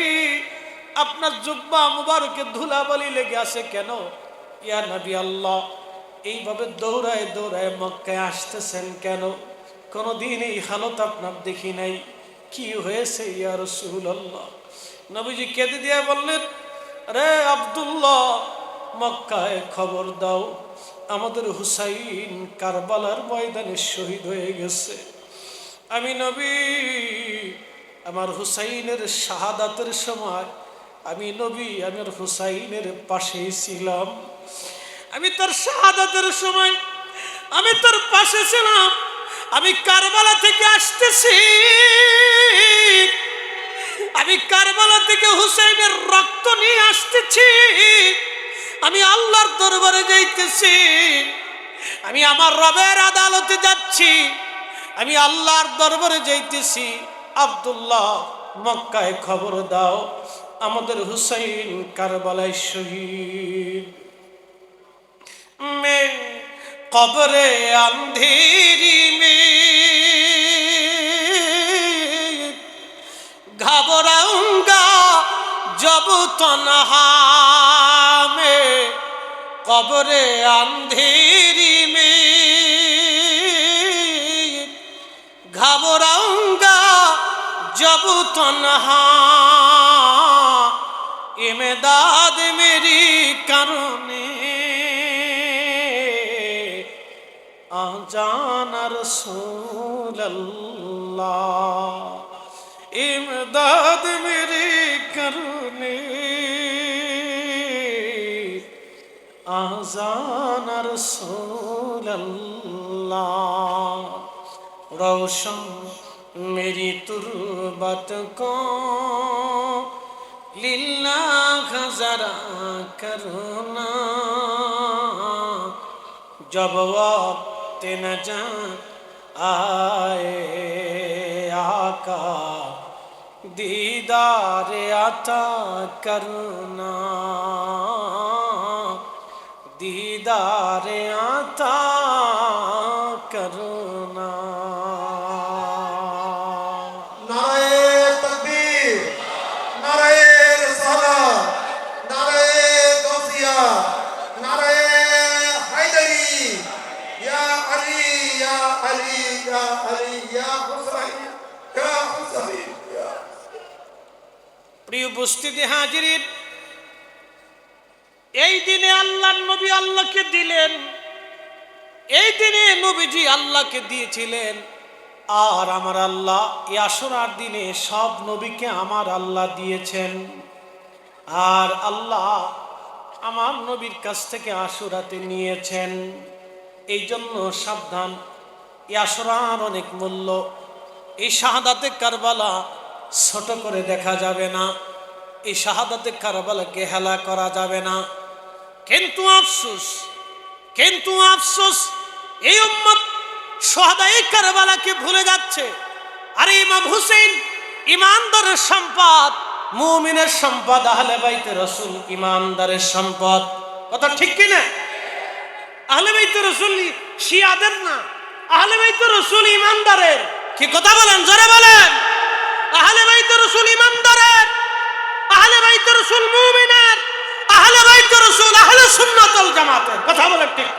আপনার জুব্বা মোবারকে ধুলাবালি লেগে আসে কেন? ইয়া নবী আল্লাহ, এইভাবে দৌড়ায় দৌড়ায় মক্কায় আসতেছেন কেন? কোনোদিন এই হালত আপনার দেখি নাই, কি হয়েছে ইয়া রাসূলুল্লাহ? নবীজি কেঁদে দিয়ে বললেন, রে আব্দুল্লাহ, মক্কায় খবর দাও, আমাদের হুসাইন কারবালার ময়দানে শহীদ হয়ে গেছে। আমি নবী আমার হুসাইনের শাহাদাতের সময় আমি নবী আমার হুসাইনের পাশেই ছিলাম। আমি তার শাহাদাতের সময় আমি তার পাশে ছিলাম। আমি কারবালা থেকে আসতেছি, আমি কারবালা থেকে হুসাইনের রক্ত নিয়ে আসতেছি, আমি আল্লাহর দরবারে যাইতেছি, আমি আমার রবের আদালতে যাচ্ছি, আমি আল্লাহর দরবারে যাইতেছি। আব্দুল্লাহ, মক্কায় খবর দাও, আমাদের হুসাইন কারবালায় শহীদ। মে কবরে আন্ধেরি মে तन्हा में कब्र अंधेरी में घबराऊंगा जब तन्हा इमदाद मेरी करने आ जाना रसूल अल्लाह इमदाद मेरी करने आ जाना रसूल अल्लाह रोशन मेरी तुर्बत को लिल्लाह जरा करना जब वक्त न जा आए आका दीदार आता करना दीदार आता करना প্রিয় উপস্থিতি হাজিরিন এই দিনে আল্লাহর নবী আল্লাহকে দিলেন এই দিনে নবীজি আল্লাহকে দিয়েছিলেন আর আমার আল্লাহ এই আশুরার দিনে সব নবীকে আমার আল্লাহ দিয়েছেন আর আল্লাহ আমার নবীর কাছ থেকে আশুরাতে নিয়েছেন এই জন্য সাবধান এই আশুরার অনেক মূল্য এই শাহাদাতে কারবালা ছোট করে দেখা যাবে না এই শাহাদাতে কারবালাকে হেলা করা যাবে না কিন্তু আফসোস এই উম্মত শাহাদায়ে কারবালাকে ভুলে যাচ্ছে আর ইমাম হুসেন ইমানদারের সম্পদ মুমিনের সম্পদ আহলে বাইতে রাসূল ইমানদারের সম্পদ কথা ঠিক কি না আহলে বাইতে রাসূল শিয়াদের না আহলে বাইতে রাসূল ইমানদারের কি কথা বলেন জোরে বলেন আহলে বাইত রাসূল ইমানদারের আহলে বাইত রাসূল মুমিনের আহলে বাইত রাসূল আহলে সুন্নাত ওয়াল জামাতের কথা বলেন ঠিক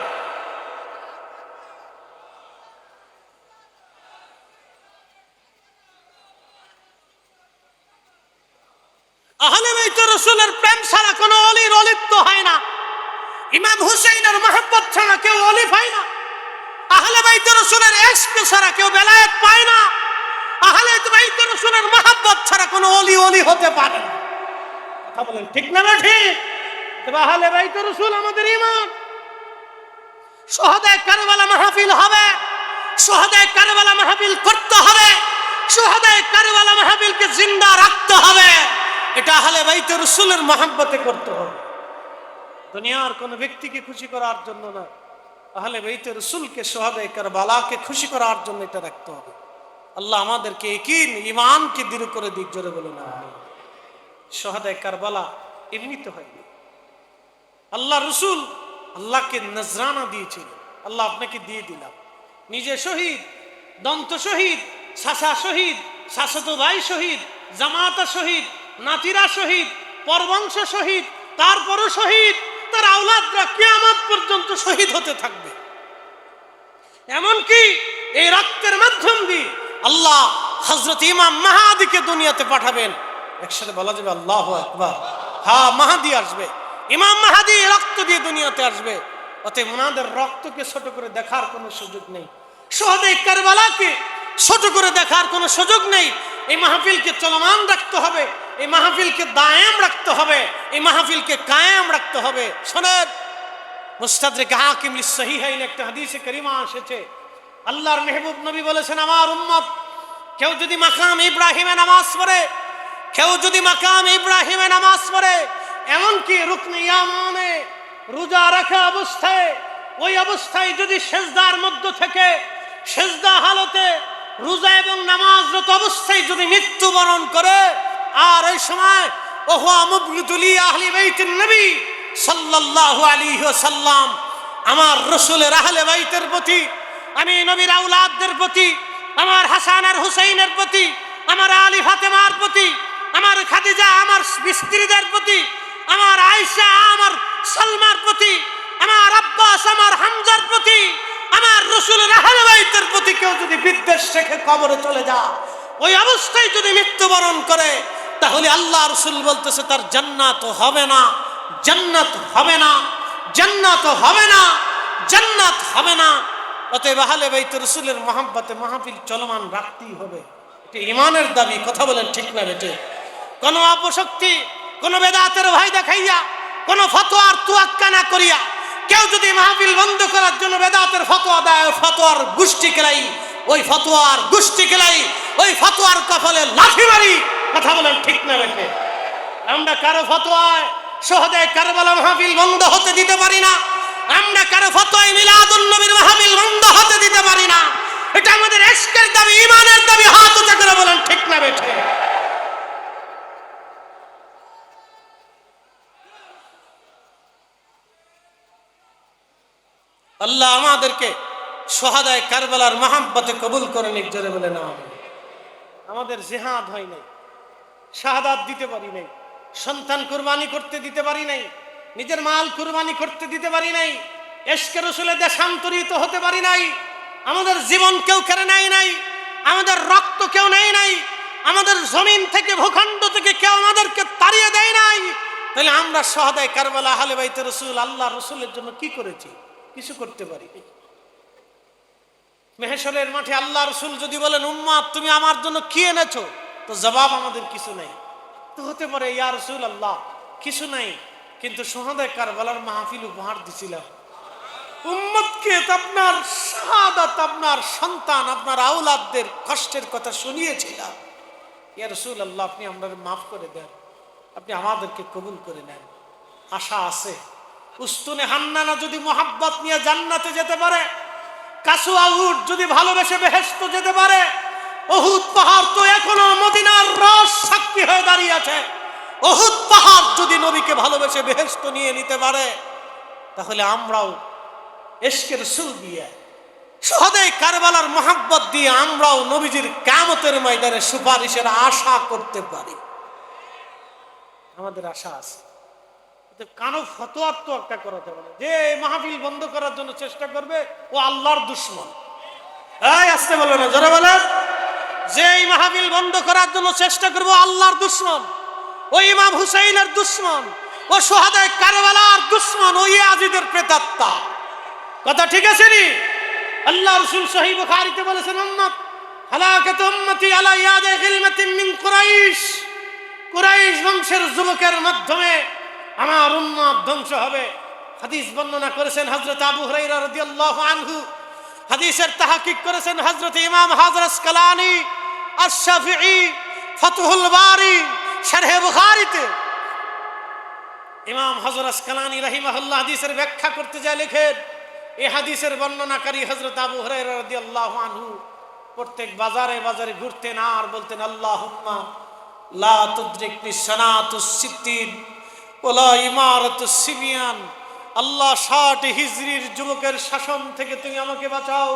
আহলে বাইত রাসূলের প্রেম ছাড়া কোনো ওলির ওলিত্ব হয় না ইমাম হুসাইনের মহব্বত ছাড়া কেউ ওলি হয় না আহলে বাইত রাসূলের ইশক ছাড়া কেউ বেলায়েত পায় না আহলে বাইত রাসূলের মহব্বত ছাড়া কোনো ওলি ওলি হতে পারে না কথা বলেন ঠিক না ঠিক তবে আহলে বাইত রাসূল আমাদের ঈমান শুহাদায়ে কারবালা মাহফিল হবে শুহাদায়ে কারবালা মাহফিল করতে হবে শুহাদায়ে কারবালা মাহফিলকে জিন্দা রাখতে হবে এটা আহলে বাইত রাসূলের মহব্বতে করতে হবে দুনিয়ার কোন ব্যক্তিকে খুশি করার জন্য না আহলে বাইত রাসূলকে শুহাদায়ে কারবালাকে খুশি করার জন্য এটা রাখতে হবে আল্লাহ আমাদেরকে ইয়াকিন ঈমানকে দৃঢ় করে দিক জোরে বলুন আমিন শুহাদায়ে কারবালা এমনিতে হয়নি আল্লাহ রাসূল আল্লাহকে নজরানা দিয়েছিলেন আল্লাহ আপনাকে দিয়ে দিলাম নিজে শহীদ দন্ত শহীদ চাচা শহীদ চাচাতো ভাই শহীদ জামাতা শহীদ নাতিরা শহীদ পরবংশ শহীদ তারপরও শহীদ তার আওলাদরা কিয়ামত পর্যন্ত শহীদ হতে থাকবে এমনকি এই রক্তের মাধ্যম দিয়ে আল্লাহ হযরত ইমাম মাহদীকে দুনিয়াতে পাঠাবেন একসাথে বলা যাবে আল্লাহু আকবার হ্যাঁ মাহদী আসবে ইমাম মাহদী রক্ত দিয়ে দুনিয়াতে আসবে অতএব ওনাদের রক্তকে ছোট করে দেখার কোনো সুযোগ নেই শুহাদায়ে কারবালাকে ছোট করে দেখার কোনো সুযোগ নেই এই মাহফিলকে চলমান রাখতে হবে এই মাহফিলকে দায়েম রাখতে হবে এই মাহফিলকে কায়েম রাখতে হবে শুনেন মুস্তাদরিক হাকিম লিসহিহাইন একটা হাদিসে কারিমা এসেছে আল্লাহর মেহবুব নবী বলেছেন আমার উম্মত কেউ যদি মাকাম ইব্রাহিমে নামাজ পড়ে কেউ যদি মাকাম ইব্রাহিমে নামাজ পড়ে এমনকি রুকনে ইয়ামানে রোজা রাখা অবস্থায় ওই অবস্থায় যদি সিজদার মধ্য থেকে সিজদা হালতে রোজা এবং নামাজরত অবস্থায় যদি মৃত্যুবরণ করে আর ওই সময় ওহুয়া মুবগিদুলি আহলি বাইতিন নবী সাল্লাল্লাহু আলাইহি ওয়াসাল্লাম আমার রাসূলের আহলে বাইতের প্রতি আমি নবীর আওলাদদের প্রতি আমার হাসান আর হুসাইনের প্রতি আমার আলী ফাতেমার প্রতি আমার খাদিজা, আমার স্ত্রীদের প্রতি, আমার আয়েশা, আমার সালমার প্রতি, আমার আব্বাস, আমার হামজার প্রতি, আমার রাসূলের আহলে বাইতের প্রতি কেউ যদি বিদ্বেষ রেখে কবরে চলে যায়, ওই অবস্থায় যদি মৃত্যুবরণ করে, তাহলে আল্লাহ রাসূল বলতেছে তার জান্নাত হবে না, জান্নাত হবে না, জান্নাত হবে না, জান্নাত হবে না। অতএব আহলে বাইত রাসূলের মহব্বতে মাহফিল চলমান রাখতেই হবে। এটা ঈমানের দাবি। কথা বলেন ঠিক না বেটে? কোন অপশক্তি, কোন বেদাতের ভয় দেখাইয়া, কোন ফতোয়ার তুয়াক্কা না করিয়া কেউ যদি মাহফিল বন্ধ করার জন্য বেদাতের ফতোয়া দেয়, ফতোয়ার গোষ্ঠী কেলাই, ওই ফতোয়ার গোষ্ঠী কেলাই, ওই ফতোয়ার কপালে লাঠি মারি। কথা বলেন ঠিক না বেটে? আমরা কারো ফতোয়ায় শহীদে কারবালা মাহফিল বন্ধ হতে দিতে পারি না। আমরা কারো ফতোয়ায় মিলাদুন নবীর মাহফিল বন্ধ হতে দিতে পারি না। এটা আমাদের ইশকের দাবি, ঈমানের দাবি। হাত উঁচা করে বলেন ঠিক না বেটে? আল্লাহ আমাদেরকে শহাদায়ে কারবালার মহব্বতে কবুল করেন। জোরে বলেন আমিন। আমাদের জিহাদ হয় নাই, শাহাদাত দিতে পারি নাই, সন্তান কুরবানি করতে দিতে পারি নাই, নিজের মাল কুরবানি করতে দিতে পারি নাই, ইশকে রাসূলের দেশান্তরিত হতে পারি নাই, আমাদের জীবন কেউ কেড়ে নেয় নাই, আমাদের রক্ত কেউ নেয় নাই, আমাদের জমিন থেকে ভূখণ্ড থেকে কেউ আমাদেরকে তাড়িয়ে দেয় নাই। তাহলে আমরা শহাদায়ে কারবালা আহলে বাইতে রাসূল আল্লাহ রাসূলের জন্য কি করেছি? কিছু করতে পারি। মেহশরের মাঠে আল্লাহ রাসূল যদি বলেন উম্মত তুমি আমার জন্য কি এনেছো, তো জবাব আমাদের কিছু নাই। তো হতে পারে ইয়া রাসূলুল্লাহ কিছু নাই, কিন্তু শহাদায়ে কারবালার মাহফিল উপহার দিছিলাম উম্মতকে। আপনার শাহাদাত, আপনার সন্তান, আপনার আওলাদদের কষ্টের কথা শুনিয়েছিলাম। ইয়া রাসূলুল্লাহ আপনি আমাদের মাফ করে দেন, আপনি আমাদেরকে কবুল করে নেন। আশা আছে উস্তুনে হান্নানা যদি মোহাব্বত নিয়ে জান্নাতে যেতে পারে, কাসুয়া উট যদি ভালোবেসে বেহেশতে যেতে পারে, উহুদ পাহাড় তো এখনো মদিনার রস সাক্ষী হয়ে দাঁড়িয়ে আছে। উহুদ পাহাড় যদি নবীকে ভালোবেসে বেহেশতে নিয়ে নিতে পারে, তাহলে আমরাও ইশকে রাসূল দিয়ে, শহাদায়ে কারবালার মহব্বত দিয়ে আমরাও নবীজির কিয়ামতের ময়দানে সুপারিশের আশা করতে পারি। আমাদের আশা আছে। কানো ফতোয়ার তো একটা করা যাবে না। যে মাহফিল বন্ধ করার জন্য চেষ্টা করবে ও আল্লাহর দুশমন। এই আসতে বলবে না, জোরে বলেন। যে মাহফিল বন্ধ করার জন্য চেষ্টা করবে আল্লাহর দুশমন, ও ইমাম হুসাইনের দুশমন, ও শহাদায়ে কারবালার দুশমন, ও ইয়াজিদের প্রেতাত্মা। কথা ঠিক আছে নি? আল্লাহ রাসূল সহিহ বুখারীতে বলেছেন উম্মত হালাকাতু উম্মতি আলা ইয়াদি গিলমাতিন মিন কুরাইশ। কুরাইশ বংশের যুবকের মাধ্যমে আমার উম্মত ধ্বংস হবে। হাদিস বর্ণনা করেছেন হযরত আবু হুরায়রা রাদিয়াল্লাহু আনহু। হাদিসের তাহকিক করেছেন হযরত ইমাম হাজর আসকালানী আশ-শাফিঈ ফাতহুল বারী শারহে বুখারীতে। ইমাম হাজর আসকালানী রাহিমাহুল্লাহ হাদিসের ব্যাখ্যা করতে যায় লেখেন, এই হাদিসের বর্ণনাকারী হযরত আবু হুরায়রা রাদিয়াল্লাহু আনহু প্রত্যেক বাজারে বাজারে ঘুরতেন আর বলতেন আল্লাহুম্মা লা তুদরিকনি সানাতুস সিত্তিন ওলা ইমারাতুস সিবিয়ান। আল্লাহ 60 হিজরির যুবকের শাসন থেকে তুমি আমাকে বাঁচাও।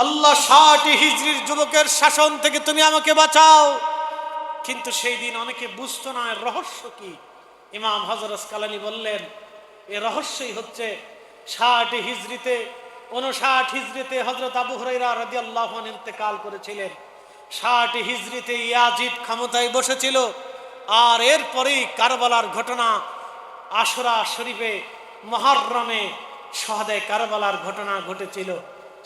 আল্লাহ 60 হিজরির যুবকের শাসন থেকে তুমি আমাকে বাঁচাও। কিন্তু সেই দিন অনেকে বুঝতো না এর রহস্য কি। ইমাম হাজর আসকালানী বললেন এই রহস্যই হচ্ছে 60 হিজরিতে 59 হিজরিতে হযরত আবু হুরায়রা রাদিয়াল্লাহু আনহু ইন্তেকাল করেছিলেন। 60 হিজরিতে ইয়াজিদ ক্ষমতায় বসেছিল। আর এরপরেই কারবালার ঘটনা, আশুরা শরীফে মুহররমে শহাদায়ে কারবালার ঘটনা ঘটেছিল।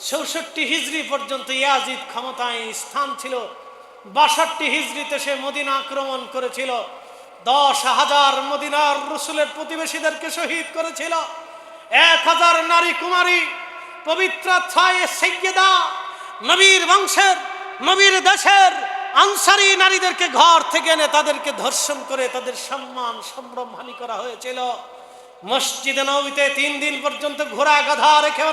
64 হিজরি পর্যন্ত ইয়াজিদ ক্ষমতায় স্থান ছিল। 62 হিজরিতে সে মদিনা আক্রমণ করেছিল। 10,000 মদিনার রাসূলের প্রতিবেশীদেরকে শহীদ করেছিল। 1000 নারী কুমারী পবিত্র ছায়ে সাইয়্যিদা নবীর বংশের, নবীর দেশের আনসারী নারীদেরকে ঘর থেকে এনে তাদেরকে ধর্ষণ করে তাদের সম্মান সম্ভ্রম হানি করা হয়েছিল। মসজিদে নববীতে 3 দিন পর্যন্ত ঘোড়া গাধা রেখে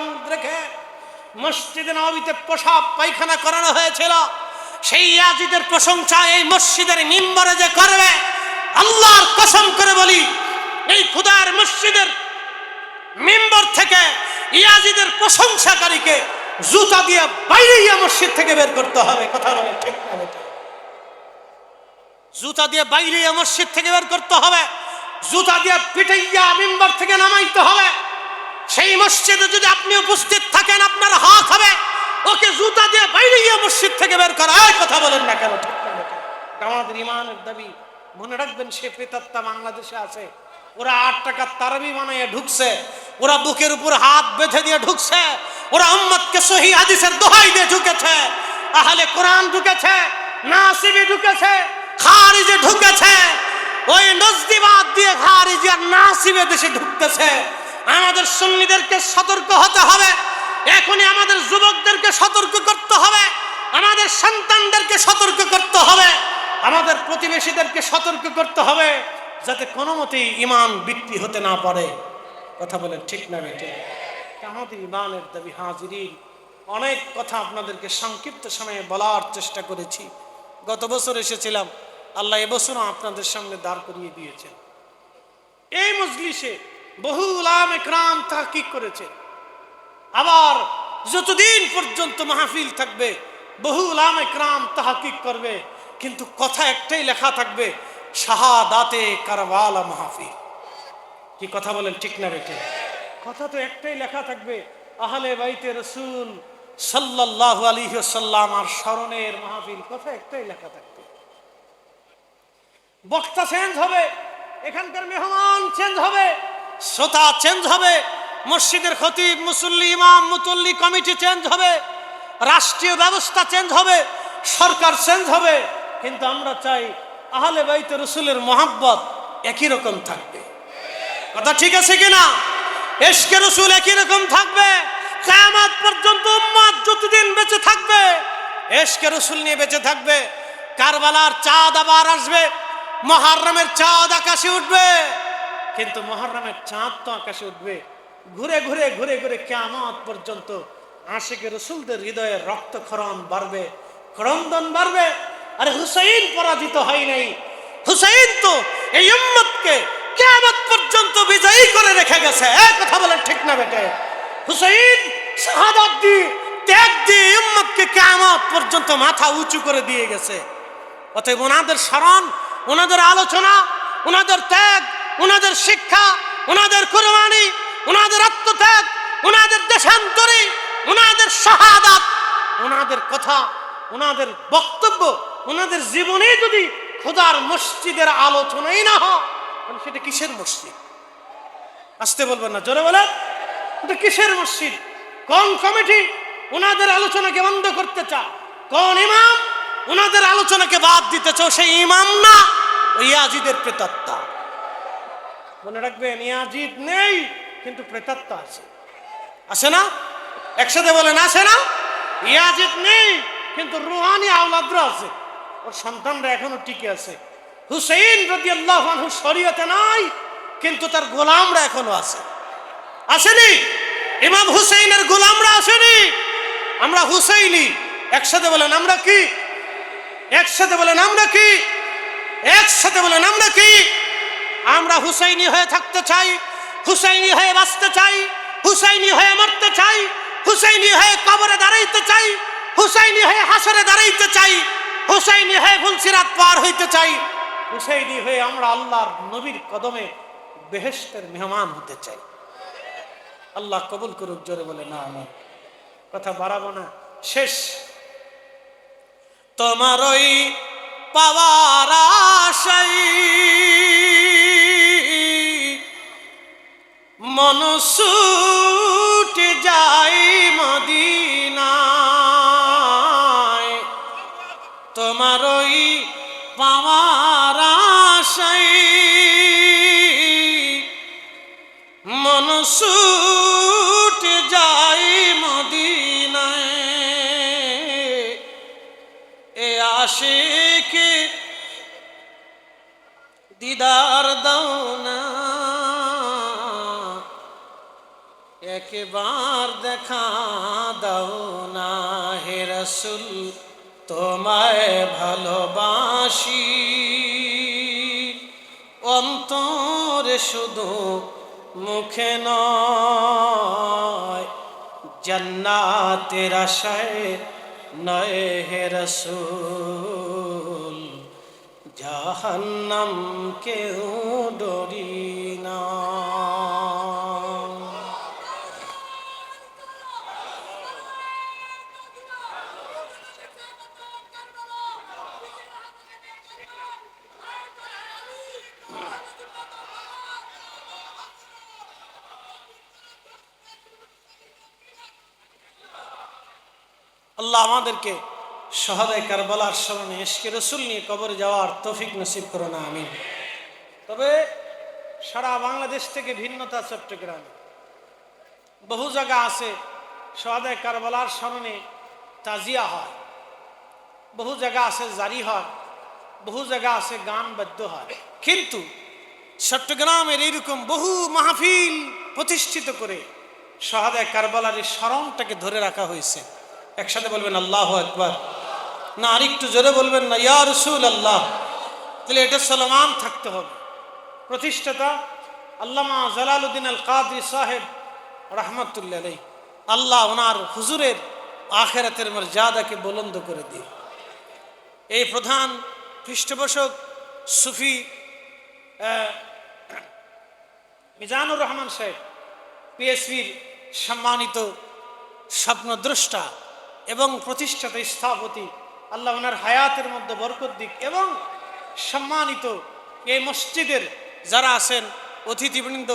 মসজিদে নববীতে পেশাব পায়খানা করানো হয়েছিল। সেই ইয়াজিদের প্রশংসা এই মসজিদের মিম্বরে যে করবে, আল্লাহর কসম করে বলি এই খোদার মসজিদের মিম্বর থেকে ইয়াজিদের প্রশংসাকারীকে জুতা দিয়ে বাইরে মসজিদ থেকে বের করতে হবে। কথা বলে ঠিক না? জুতা দিয়ে বাইরে মসজিদ থেকে বের করতে হবে, জুতা দিয়ে পিটাইয়া মিম্বার থেকে নামাইতে হবে। সেই মসজিদে যদি আপনি উপস্থিত থাকেন আপনার হক হবে ওকে জুতা দিয়ে বাইরে মসজিদ থেকে বের করা। কথা বলেন না কেন? ঠিক না? আমাদের ইমানের দাবি। মনে রাখবেন সে প্রেতাত্মা বাংলাদেশে আছে। ওরা 8 টাকার তারাবি বানাইয়া ঢুকছে, ওরা বুকের উপর হাত বেঁধে দিয়ে ঢুকছে, ওরা উম্মতকে সহিহ হাদিসের দোহাই দিয়ে ঢুকেছে, আহলে কোরআন ঢুকেছে, নাসিবি ঢুকেছে, খারিজি ঢুকেছে, ওই নজদিবাদ দিয়ে খারিজি আর নাসিবে দেশে ঢুকতেছে। আমাদের সুন্নিদেরকে সতর্ক হতে হবে, এখনই আমাদের যুবকদেরকে সতর্ক করতে হবে, আমাদের সন্তানদেরকে সতর্ক করতে হবে, আমাদের প্রতিবেশীদেরকে সতর্ক করতে হবে, যাতে কোনো মতেই ইমান বিক্রি হতে না পারে। কথা বলেন ঠিক না বেটে? আমাদের ইমানের দাবি। হাজিরিন, অনেক কথা আপনাদেরকে সংক্ষিপ্ত সময়ে বলার চেষ্টা করেছি। গত বছর এসেছিলাম, আল্লাহ এবছরও আপনাদের সামনে দাঁড় করিয়ে দিয়েছেন। এই মজলিসে বহু উলামা ইকরাম তাহকিক করেছে, আবার যতদিন পর্যন্ত মাহফিল থাকবে বহু উলামা ইকরাম তাহকিক করবে, কিন্তু কথা একটাই লেখা থাকবে, শাহাদাতে কারবালা মাহফিল। কি কথা বলেন ঠিক না বেটে? কথা তো একটাই লেখা থাকবে, আহলে বাইতে রাসূল সাল্লাল্লাহু আলাইহি ওয়াসাল্লাম আর স্মরণের মাহফিল। কথা একটাই লেখা থাকবে। বক্তা চেঞ্জ হবে, এখানকার মেহমান চেঞ্জ হবে, শ্রোতা চেঞ্জ হবে, মসজিদের খতিব, মুসল্লি, ইমাম, মুতল্লি কমিটি চেঞ্জ হবে, রাষ্ট্রীয় ব্যবস্থা চেঞ্জ হবে, সরকার চেঞ্জ হবে, কিন্তু আমরা চাই আহলে বাইতে রাসূলের মহব্বত একই রকম থাকবে। কথা ঠিক আছে কিনা? ইশকে রাসূল একই রকম থাকবে। কিয়ামত পর্যন্ত উম্মত যতদিন বেঁচে থাকবে ইশকে রাসূল নিয়ে বেঁচে থাকবে। কারবালার চাঁদ আবার আসবে, মুহররমের চাঁদ আকাশে উঠবে, কিন্তু মুহররমের চাঁদ তো আকাশে উঠবে, ঘুরে ঘুরে ঘুরে ঘুরে কিয়ামত পর্যন্ত আশিকে রাসূলদের হৃদয়ে রক্তক্ষরণ বাড়বে, ক্রন্দন বাড়বে। আরে হুসাইন পরাজিত হয় নাই, হুসাইন তো এই উম্মতকে কিয়ামত পর্যন্ত বিজয়ী করে রেখে গেছে। এই কথা বলেন ঠিক না বেটে? হুসাইন শাহাদাত দিয়ে, ত্যাগ দিয়ে উম্মতকে কিয়ামত পর্যন্ত মাথা উঁচু করে দিয়ে গেছে। অতএব ওনাদের স্মরণ, ওনাদের আলোচনা, ওনাদের ত্যাগ, ওনাদের শিক্ষা, ওনাদের কুরবানি, ওনাদের আত্মত্যাগ, ওনাদের দেশান্তরী, ওনাদের শাহাদাত, ওনাদের কথা, ওনাদের বক্তব্য, ওনাদের জীবনে যদি খোদার মসজিদের আলোচনাই না হয় তাহলে সেটা কিসের মসজিদ? আসতে বলবেন না, জোরে বলেন, এটা কিসের মসজিদ? কোন কমিটি ওনাদের আলোচনাকে বন্ধ করতে চায়? কোন ইমাম ওনাদের আলোচনাকে বাদ দিতে চাও? সেই ইমাম না, ওই ইয়াজিদের প্রেতাত্মা। মনে রাখবেন, ইয়াজিদ নেই কিন্তু প্রেতাত্মা আছে। আছে না? একসাথে বলেন, আছে না? ইয়াজিদ নেই কিন্তু রুহানি আওলাদরা আছে, ওর সন্তানরা এখনো টিকে আছে। হুসাইন রাদিয়াল্লাহু আনহু শরীয়তে নাই কিন্তু তার গোলামরা এখনো আছে। আসেনি? ইমাম হুসাইনের গোলামরা আসেনি? আমরা হুসাইনি। একসাথে বলেন আমরা কি? একসাথে বলেন আমরা কি? একসাথে বলেন আমরা কি? আমরা হুসাইনি হয়ে থাকতে চাই, হুসাইনি হয়ে বাঁচতে চাই, হুসাইনি হয়ে মরতে চাই, হুসাইনি হয়ে কবরে দাঁড়াইতে চাই, হুসাইনি হয়ে হাসরে দাঁড়াইতে চাই, হুসাইনি হয়ে ফুলসিরাত পার হইতে চাই, হুসাইনি হয়ে আমরা আল্লাহর নবীর কদমে বেহেশতের মেহমান হতে চাই। আল্লাহ কবুল করুক। জোরে বলে না, আমার কথা বাড়াবো না, শেষ। তোমার ওই পাওয়ার আশাই মন ছুটে যাই মদিনায়, তোমার ওই পাওয়ার আশাই মন ছুটে যাই মদিনায়। এ আশিকে দিদার দাও না, একবার দেখা দাও না। হে রাসূল তোমায় ভালোবাসি, অন্তরে শুধু মুখে নয়, জান্নাতের আশায় নয় হে রাসূল, জাহান্নাম কেউ ডরি না। আল্লাহ আমাদেরকে শাহাদায়ে কারবালার স্মরণে ইশকে রাসূল নিয়ে কবরে যাওয়ার তৌফিক নসিব করো না, আমিন। তবে সারা বাংলাদেশ থেকে ভিন্নতা চট্টগ্রাম, বহু জায়গা আছে শাহাদায়ে কারবালার স্মরণে তাজিয়া হয়, বহু জায়গা আছে জারি হয়, বহু জায়গা আছে গান বাদ্য হয়। কিন্তু চট্টগ্রামের এইরকম বহু মাহফিল প্রতিষ্ঠিত করে শাহাদায়ে কারবালার এই স্মরণটাকে ধরে রাখা হয়েছে। একসাথে বলবেন আল্লাহু আকবার। না আরেকটু জোরে বলবেন না ইয়া রাসূলুল্লাহ। তাহলে এটা চলমান থাকতে হবে। প্রতিষ্ঠাতা আল্লামা জালালউদ্দিন আল কাদরি সাহেব রাহমাতুল্লাহ আলাইহি, আল্লাহ ওনার হুজুরের আখিরাতের মর্যাদাকে বুলন্দ করে দিয়ে এই প্রধান পৃষ্ঠপোষক সুফি মিজানুর রহমান সাহেব পিএসপির সম্মানিত স্বপ্নদ্রষ্টা এবং প্রতিষ্ঠাতা স্থপতি, আল্লাহ ওনার হায়াতের মধ্যে বরকত দিক। এবং সম্মানিত এই মসজিদের যারা আছেন অতিথিবৃন্দ,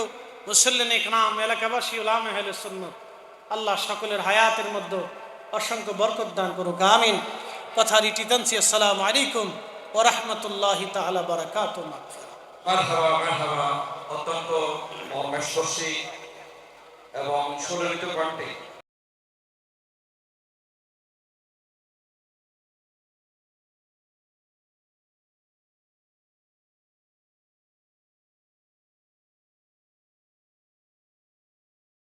মুসল্লিন ইকরাম, এলাকাবাসী, উলামা আহলে সুন্নাত, আল্লাহ সকলের হায়াতের মধ্যে অসংখ্য বরকত দান করুক, আমিন। কথা রীতি টানছি। আসসালামু আলাইকুম ওয়া রাহমাতুল্লাহি তাআলা বারাকাতুহু। মারহাবা মারহাবা। অত্যন্ত মর্মস্পর্শী এবং সুললিত কণ্ঠে